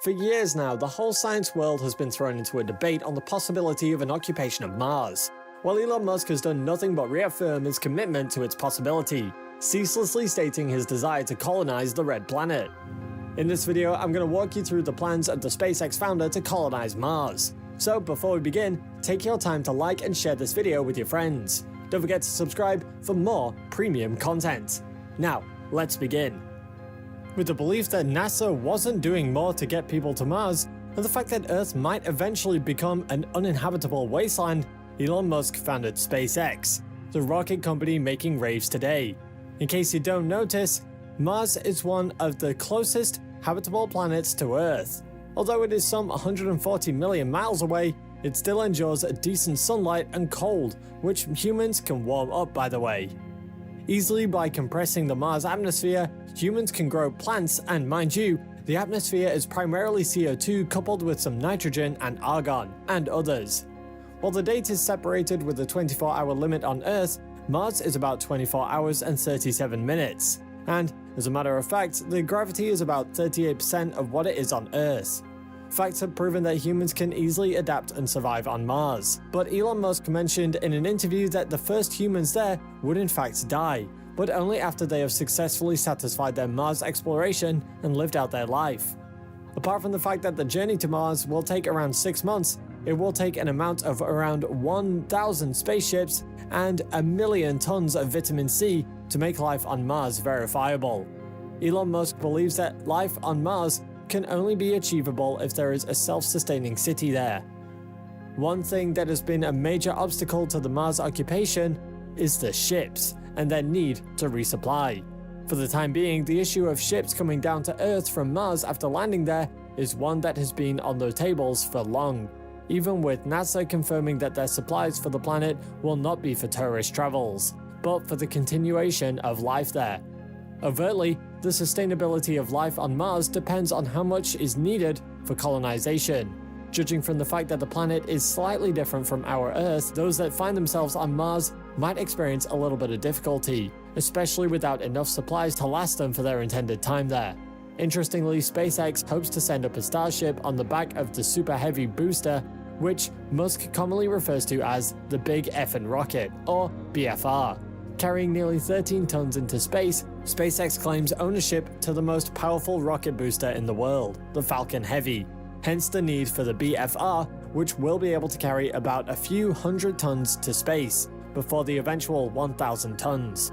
For years now, the whole science world has been thrown into a debate on the possibility of an occupation of Mars, while Elon Musk has done nothing but reaffirm his commitment to its possibility, ceaselessly stating his desire to colonize the red planet. In this video, I'm going to walk you through the plans of the SpaceX founder to colonize Mars. So before we begin, take your time to like and share this video with your friends. Don't forget to subscribe for more premium content. Now, let's begin. With the belief that NASA wasn't doing more to get people to Mars, and the fact that Earth might eventually become an uninhabitable wasteland, Elon Musk founded SpaceX, the rocket company making waves today. In case you don't notice, Mars is one of the closest habitable planets to Earth. Although it is some 140 million miles away, it still endures a decent sunlight and cold, which humans can warm up, by the way. Easily by compressing the Mars atmosphere, humans can grow plants, and mind you, the atmosphere is primarily CO2 coupled with some nitrogen and argon, and others. While the date is separated with a 24-hour limit on Earth, Mars is about 24 hours and 37 minutes. And, as a matter of fact, the gravity is about 38% of what it is on Earth. Facts have proven that humans can easily adapt and survive on Mars, but Elon Musk mentioned in an interview that the first humans there would in fact die, but only after they have successfully satisfied their Mars exploration and lived out their life. Apart from the fact that the journey to Mars will take around 6 months, it will take an amount of around 1,000 spaceships and 1 million tons of vitamin C to make life on Mars verifiable. Elon Musk believes that life on Mars can only be achievable if there is a self-sustaining city there. One thing that has been a major obstacle to the Mars occupation is the ships and their need to resupply. For the time being, the issue of ships coming down to Earth from Mars after landing there is one that has been on the tables for long, even with NASA confirming that their supplies for the planet will not be for tourist travels, but for the continuation of life there. Overtly, the sustainability of life on Mars depends on how much is needed for colonization. Judging from the fact that the planet is slightly different from our Earth, those that find themselves on Mars might experience a little bit of difficulty, especially without enough supplies to last them for their intended time there. Interestingly, SpaceX hopes to send up a Starship on the back of the Super Heavy booster, which Musk commonly refers to as the Big Effin' Rocket, or BFR. Carrying nearly 13 tons into space, SpaceX claims ownership to the most powerful rocket booster in the world, the Falcon Heavy. Hence the need for the BFR, which will be able to carry about a few hundred tons to space, before the eventual 1,000 tons.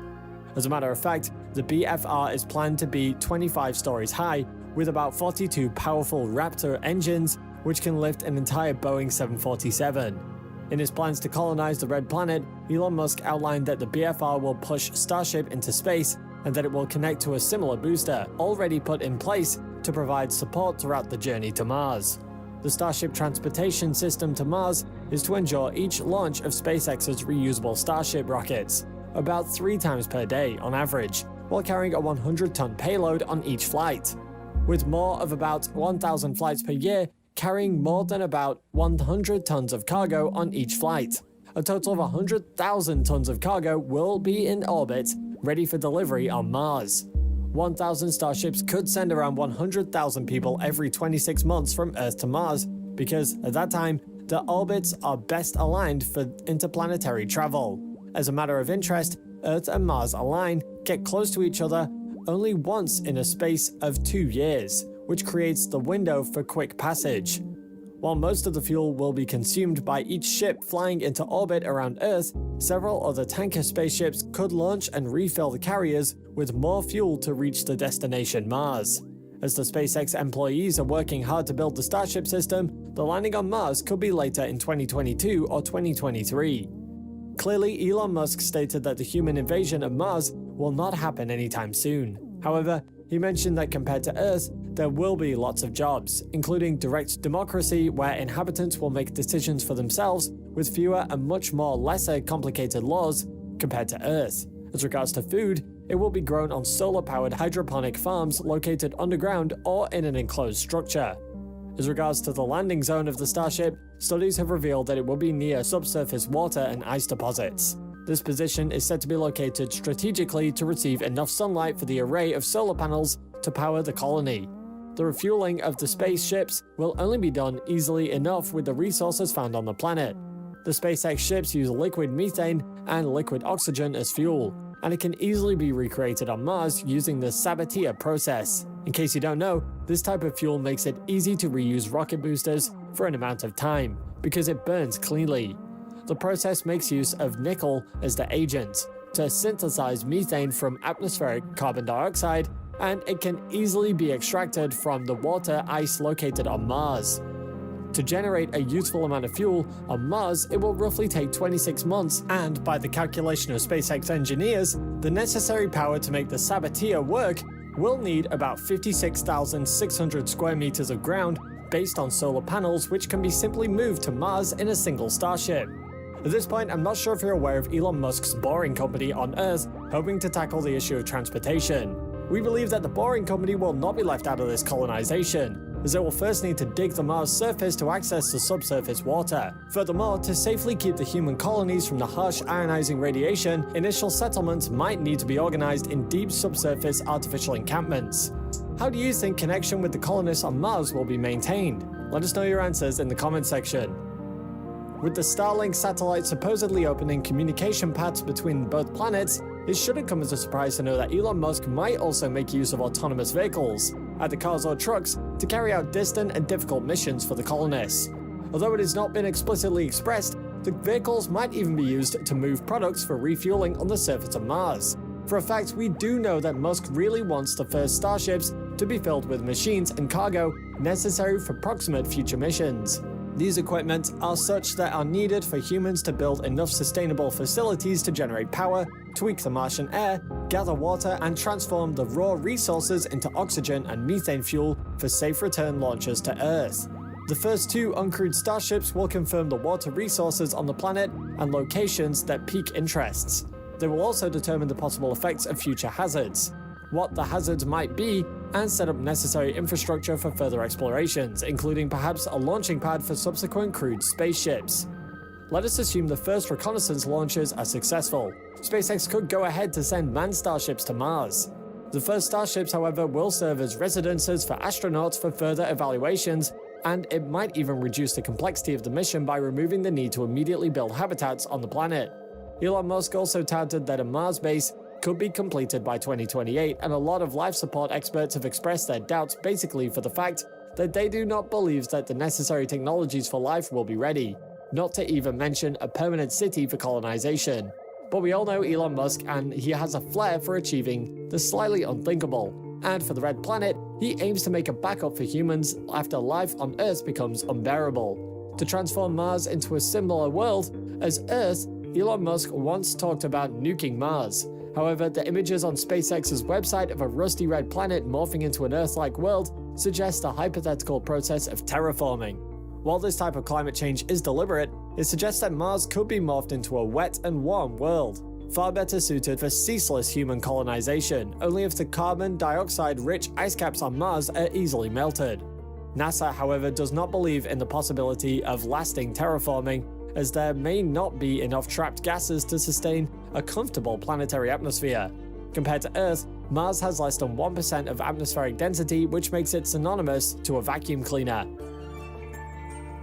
As a matter of fact, the BFR is planned to be 25 stories high, with about 42 powerful Raptor engines, which can lift an entire Boeing 747. In his plans to colonize the red planet, Elon Musk outlined that the BFR will push Starship into space and that it will connect to a similar booster, already put in place to provide support throughout the journey to Mars. The Starship transportation system to Mars is to endure each launch of SpaceX's reusable Starship rockets, about 3 times per day on average, while carrying a 100-ton payload on each flight. With more of about 1,000 flights per year, carrying more than about 100 tons of cargo on each flight. A total of 100,000 tons of cargo will be in orbit, ready for delivery on Mars. 1,000 Starships could send around 100,000 people every 26 months from Earth to Mars, because at that time, the orbits are best aligned for interplanetary travel. As a matter of interest, Earth and Mars align, get close to each other, only once in a space of 2 years, which creates the window for quick passage. While most of the fuel will be consumed by each ship flying into orbit around Earth, several other tanker spaceships could launch and refill the carriers with more fuel to reach the destination Mars. As the SpaceX employees are working hard to build the Starship system, the landing on Mars could be later in 2022 or 2023. Clearly, Elon Musk stated that the human invasion of Mars will not happen anytime soon. However, he mentioned that compared to Earth, there will be lots of jobs, including direct democracy where inhabitants will make decisions for themselves with fewer and much more lesser complicated laws compared to Earth. As regards to food, it will be grown on solar-powered hydroponic farms located underground or in an enclosed structure. As regards to the landing zone of the Starship, studies have revealed that it will be near subsurface water and ice deposits. This position is said to be located strategically to receive enough sunlight for the array of solar panels to power the colony. The refueling of the spaceships will only be done easily enough with the resources found on the planet. The SpaceX ships use liquid methane and liquid oxygen as fuel, and it can easily be recreated on Mars using the Sabatier process. In case you don't know, this type of fuel makes it easy to reuse rocket boosters for an amount of time, because it burns cleanly. The process makes use of nickel as the agent to synthesize methane from atmospheric carbon dioxide, and it can easily be extracted from the water ice located on Mars. To generate a useful amount of fuel on Mars, it will roughly take 26 months, and by the calculation of SpaceX engineers, the necessary power to make the Sabatier work will need about 56,600 square meters of ground based on solar panels, which can be simply moved to Mars in a single Starship. At this point, I'm not sure if you're aware of Elon Musk's Boring Company on Earth, hoping to tackle the issue of transportation. We believe that the Boring Company will not be left out of this colonization, as it will first need to dig the Mars surface to access the subsurface water. Furthermore, to safely keep the human colonies from the harsh ionizing radiation, initial settlements might need to be organized in deep subsurface artificial encampments. How do you think connection with the colonists on Mars will be maintained? Let us know your answers in the comment section. With the Starlink satellite supposedly opening communication paths between both planets, it shouldn't come as a surprise to know that Elon Musk might also make use of autonomous vehicles, either cars or trucks, to carry out distant and difficult missions for the colonists. Although it has not been explicitly expressed, the vehicles might even be used to move products for refueling on the surface of Mars. For a fact, we do know that Musk really wants the first starships to be filled with machines and cargo necessary for proximate future missions. These equipment are such that are needed for humans to build enough sustainable facilities to generate power, tweak the Martian air, gather water, and transform the raw resources into oxygen and methane fuel for safe return launches to Earth. The first two uncrewed starships will confirm the water resources on the planet and locations that pique interests. They will also determine the possible effects of future hazards, what the hazards might be, and set up necessary infrastructure for further explorations, including perhaps a launching pad for subsequent crewed spaceships. Let us assume the first reconnaissance launches are successful. SpaceX could go ahead to send manned starships to Mars. The first starships, however, will serve as residences for astronauts for further evaluations, and it might even reduce the complexity of the mission by removing the need to immediately build habitats on the planet. Elon Musk also touted that a Mars base could be completed by 2028, and a lot of life support experts have expressed their doubts basically for the fact that they do not believe that the necessary technologies for life will be ready, not to even mention a permanent city for colonization. But we all know Elon Musk, and he has a flair for achieving the slightly unthinkable. And for the Red Planet, he aims to make a backup for humans after life on Earth becomes unbearable. To transform Mars into a similar world as Earth, Elon Musk once talked about nuking Mars. However, the images on SpaceX's website of a rusty red planet morphing into an Earth-like world suggest a hypothetical process of terraforming. While this type of climate change is deliberate, it suggests that Mars could be morphed into a wet and warm world, far better suited for ceaseless human colonization, only if the carbon dioxide-rich ice caps on Mars are easily melted. NASA, however, does not believe in the possibility of lasting terraforming, as there may not be enough trapped gases to sustain a comfortable planetary atmosphere. Compared to Earth, Mars has less than 1% of atmospheric density, which makes it synonymous to a vacuum cleaner.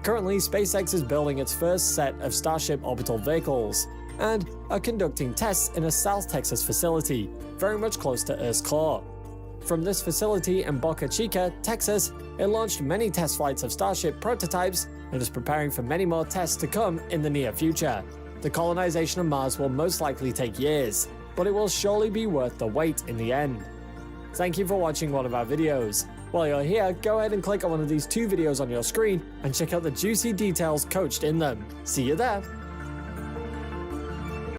Currently, SpaceX is building its first set of Starship orbital vehicles, and are conducting tests in a South Texas facility, very much close to Earth's core. From this facility in Boca Chica, Texas, it launched many test flights of Starship prototypes and is preparing for many more tests to come in the near future. The colonization of Mars will most likely take years, but it will surely be worth the wait in the end. Thank you for watching one of our videos. While you're here, go ahead and click on one of these two videos on your screen and check out the juicy details coached in them. See you there!